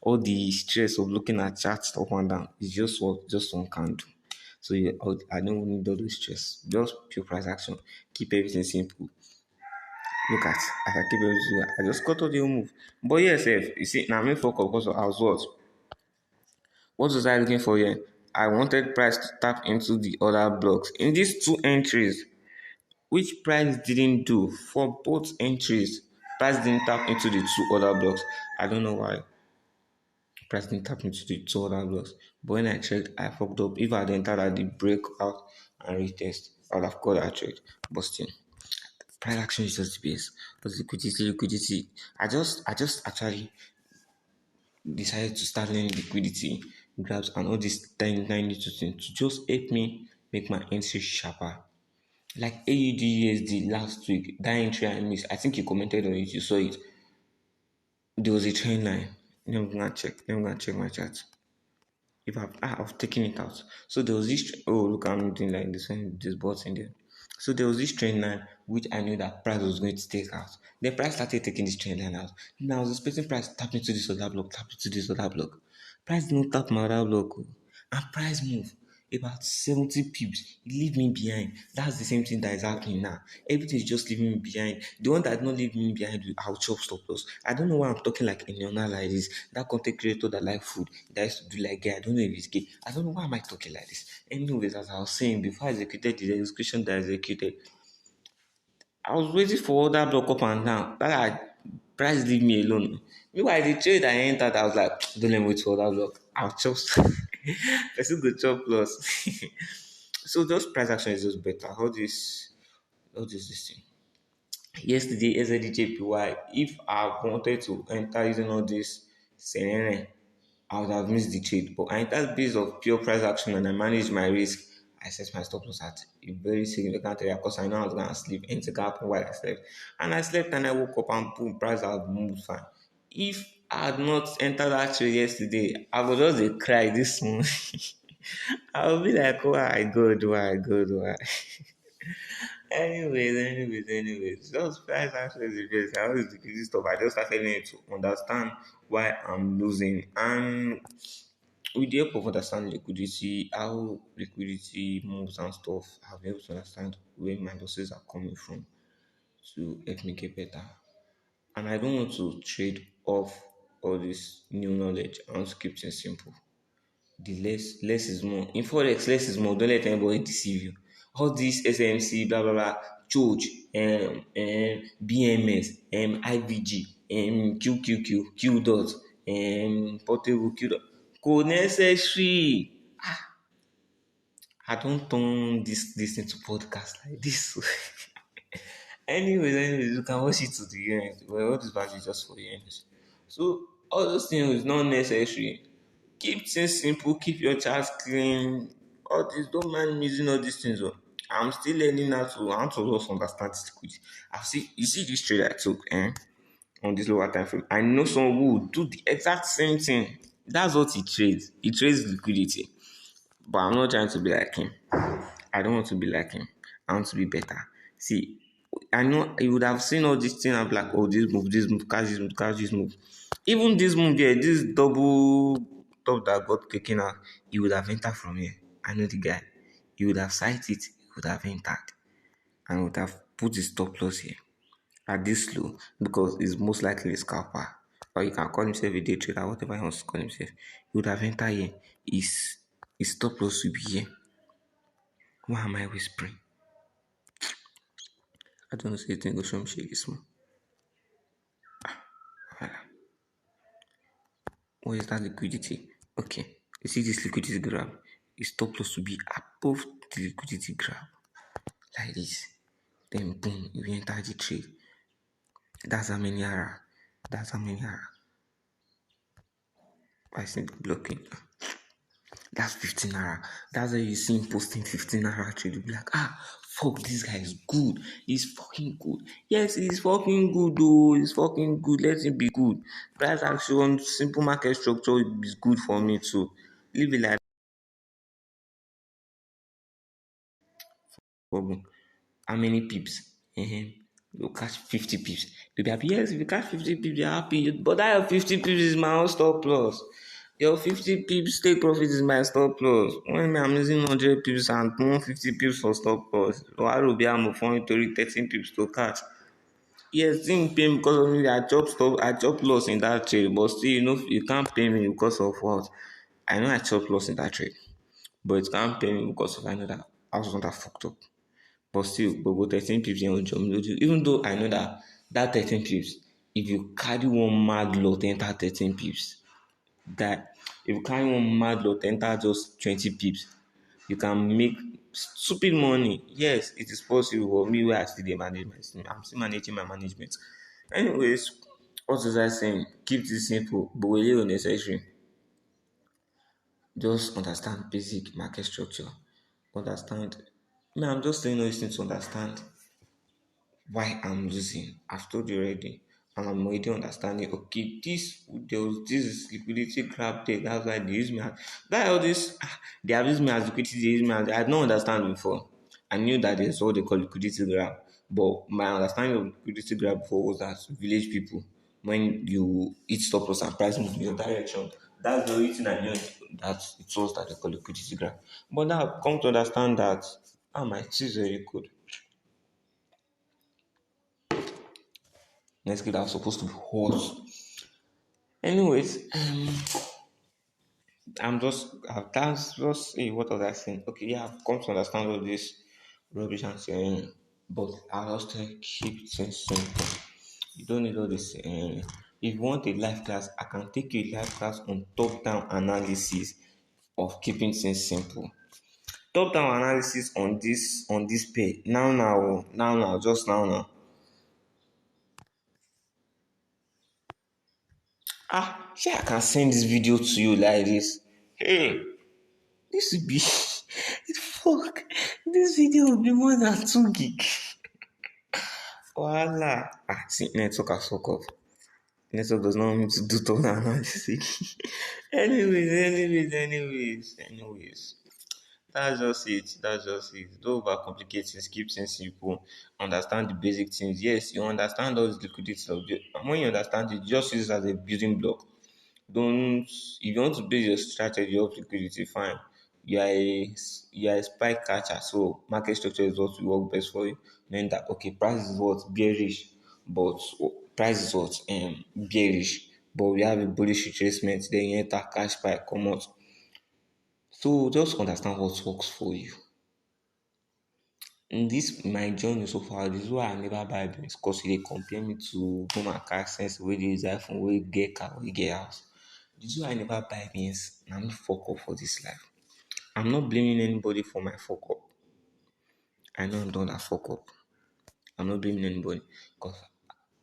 All the stress of looking at charts up and down is just what? Just one candle. So I don't need all the stress. Just pure price action. Keep everything simple. Look at as I keep everything. I just cut all the whole move. But yes, you see, now I'm focus because I was what? What was I looking for here? I wanted price to tap into the other blocks. In these two entries, which price didn't do for both entries, price didn't tap into the two other blocks. I don't know why price didn't tap into the two other blocks. But when I checked, I fucked up. If I had entered at the breakout and retest, I would have got that trade. But still, price action is just the best. Because liquidity. I just actually decided to start learning liquidity grabs and all these tiny little things to just help me make my entry sharper. Like AUD last week, that entry I missed. I think you commented on it, you saw it. There was a trend line. Let me go and check. Let me go and check my chart. If I've taken it out. So there was this. Oh, look, I'm doing like this one, this bots in there. So there was this trend line which I knew that price was going to take out. Then price started taking this trend line out. Now I was expecting price to tap into this other block, tap into this other block. Price didn't tap my other block, oh. And price move about 70 pips. It leave me behind. That's the same thing that is happening now. Everything is just leaving me behind. The one that did not leave me behind, I'll chop stop loss. I don't know why I'm talking like a neon like this. That content creator that like food, that used to do like gay. I don't know if it's gay. I don't know why am I talking like this. Anyways, as I was saying, before I executed the execution that I executed, I was waiting for that block up and down. That price leave me alone. Meanwhile, the trade I entered, I was like, don't let me wait for that block. I'll chop. Person go chop loss. So those price action is just better. How this thing? Yesterday, SLDJPY, if I wanted to enter using all this CNN, I would have missed the trade. But I entered based of pure price action and I managed my risk. I set my stop loss at a very significant area because I know I was going to sleep. Anything can happen while I slept. And I slept and I woke up and boom, price had moved fine. If I had not entered that trade yesterday, I would just cry this morning. I would be like, why God, why God, why? Anyways, just price action is the best. I always do this stuff. I just started learning to understand why I'm losing. And with the help of understanding liquidity, how liquidity moves and stuff, I've been able to understand where my losses are coming from to help me get better. And I don't want to trade off all this new knowledge. I want to keep things simple. The less is more. In Forex, less is more. Don't let anybody deceive you. All this SMC, blah blah blah, Choch, BMS, IVG, Q dot, portable Q dot. Go necessary. I don't turn this into podcast like this. anyways, you can watch it to the end. Well, all this batch is just for the end. So all those things is not necessary. Keep things simple, keep your charts clean. All this, don't mind using all these things. Oh. I'm still learning how to just understand this liquidity. You see this trade I took on this lower time frame. I know someone who will do the exact same thing. That's what he trades. He trades liquidity. But I'm not trying to be like him. I don't want to be like him. I want to be better. See, I know you would have seen all these things and be like, oh, this move, catch this move. Even this move here, this double top that got taken out, he would have entered from here. I know the guy. He would have sighted it, he would have entered, and would have put his stop loss here at this low because he's most likely a scalper. Or he can call himself a day trader, whatever he wants to call himself. He would have entered here. His stop loss will be here. Why am I whispering? I don't know, say thing go show me shake small. Voilà. What is that liquidity? Okay. You see this liquidity graph? It's stop loss to be above the liquidity graph. Like this. Then boom, you enter the trade. That's how many ara. That's how many ara. I think blocking. That's 15 naira. That's why you see him posting 15 naira trade. You'll be like, fuck, this guy is good. He's fucking good. Yes, he's fucking good, though. He's fucking good. Let him be good. Price action, simple market structure is good for me too. Leave it like that. How many pips? You catch 50 pips. They'll be happy. Yes, if you catch 50 pips, you're happy. But that 50 pips is my own stop loss. Your 50 pips take profit is my stop loss. When I'm using 100 pips and 150 pips for stop loss, why will be able to 13 pips to catch? Yes, thing pay me because of me. I chop loss in that trade, but still, you can't pay me because of what? I know I chop loss in that trade, but it can't pay me because of I know that I was not that fucked up. But still, gbogbo 13 pips yẹn ò jọ mí lójú. Even though I know that 13 pips, if you carry one mad lot enter 13 pips, That if you carry one mad lot enter just 20 pips, you can make stupid money. Yes, it is possible. But me, where I still dey manage my thing, I'm still managing my management. Anyways, what was I saying? Keep this simple, but a little necessary. Just understand basic market structure. Understand. I'm just saying all these things to understand why I'm losing. I've told you already. And I'm already understanding, okay, there was this liquidity grab there. That's why they use me as that all this they have used me as liquidity, they use me as I did not understand before. I knew that there's what they call liquidity grab. But my understanding of liquidity grab before was that village people, when you eat stop loss and price move in your direction, that's the only thing I knew that it was that they call liquidity grab. But now I've come to understand that my tea is very good. Next kid that was supposed to be hot. Anyways, that's just what was I saying? Okay, yeah, I've come to understand all this rubbish and saying, but I just keep things simple. You don't need all this. If you want a life class, I can take you a life class on top-down analysis of keeping things simple. Top-down analysis on this page. Now, just now. See, I can send this video to you like this. Hey, this would be fuck. This video will be more than 2 gig. Voila. See, network has fuck up. Network does not want me to do top analysis. anyways. That's just it. Don't overcomplicate things. Keep things simple. Understand the basic things. Yes, you understand all this liquidity stuff. And when you understand it, just use it as a building block. Don't if you want to build your strategy of liquidity, fine. You are a spike catcher, so market structure is what will work best for you. Then that okay, price is what bearish, but price is what bearish, but we have a bullish retracement. Then you enter cash spike, come out. So just understand what works for you. In this my journey so far, this is why I never buy Benz because they compare me to go my car sense wey dey use iPhone, wey get car, wey get house. This is why I never buy Benz. Na me fuck up for this life. I'm not blaming anybody for my fuck up. I know I'm done that fuck up. I'm not blaming anybody because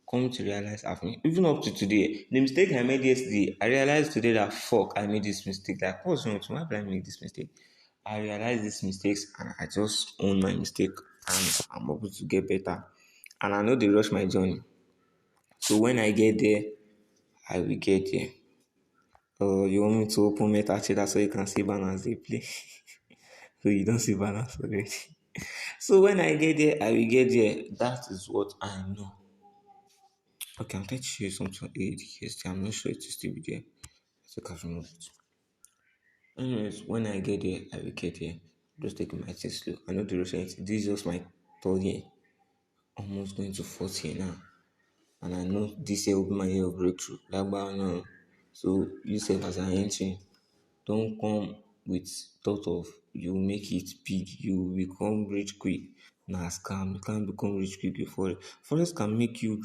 come to realize I've made, even up to today, the mistake I made yesterday, I realized today that fuck, I made this mistake. Like, what's wrong with me? Why did I make this mistake? I realized these mistakes and I just own my mistake and I'm able to get better. And I know they rush my journey. So when I get there, I will get there. Oh, you want me to open meta trader so you can see balance they play? So you don't see balance already. So when I get there, I will get there. That is what I know. Okay, I'm trying to show you something. Yes, I'm not sure it is still be there. I think I've removed it. Anyways, when I get there, I will get there. Just taking my things slow. I know the rush anything. This is just my third year. Almost going to fourth year now. And I know this year will be my year of breakthrough. Like, but now. So you said as an entry, don't come with thought of you make it big, you become rich quick. Nah, scam. You can't become rich quick before. Forex can make you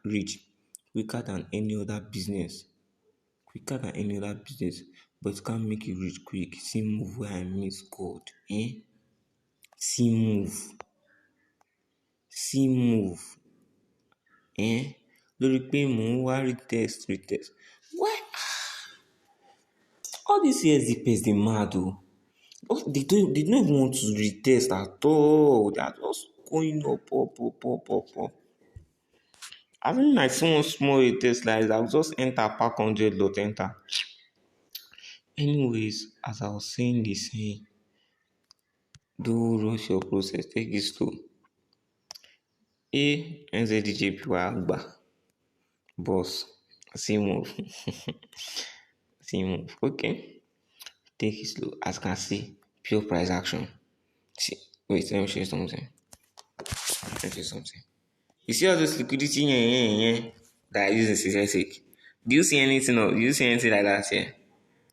rich quicker than any other business. Quicker than any other business, but it can't make you rich quick. See move where I miss God. See move. See move. Lórí pé mò ń wá retest. Why? All these years the pace dey mad o. They don't even want to retest at all. They are just going up. I think like small retest like that. I'll just enter pack 100 lot enter. Anyways, as I was saying this, don't rush your process. Take it slow. NZDJP wà àgbà. Boss, see move. See move. Okay. Take it slow. As you can see, pure price action. See, wait, let me show you something. You see all this liquidity that I use in statistic? Do you see anything or do you see anything like that here?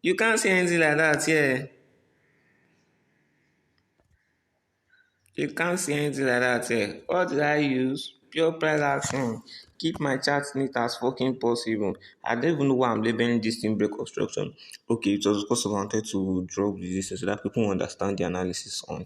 You can't see anything like that here. You can't see anything like that here. What did I use? pure price action. Keep my chart neat as fucking possible. I don't even know why I'm labeling this thing break obstruction. Okay, it was because I wanted to drop this so that people understand the analysis on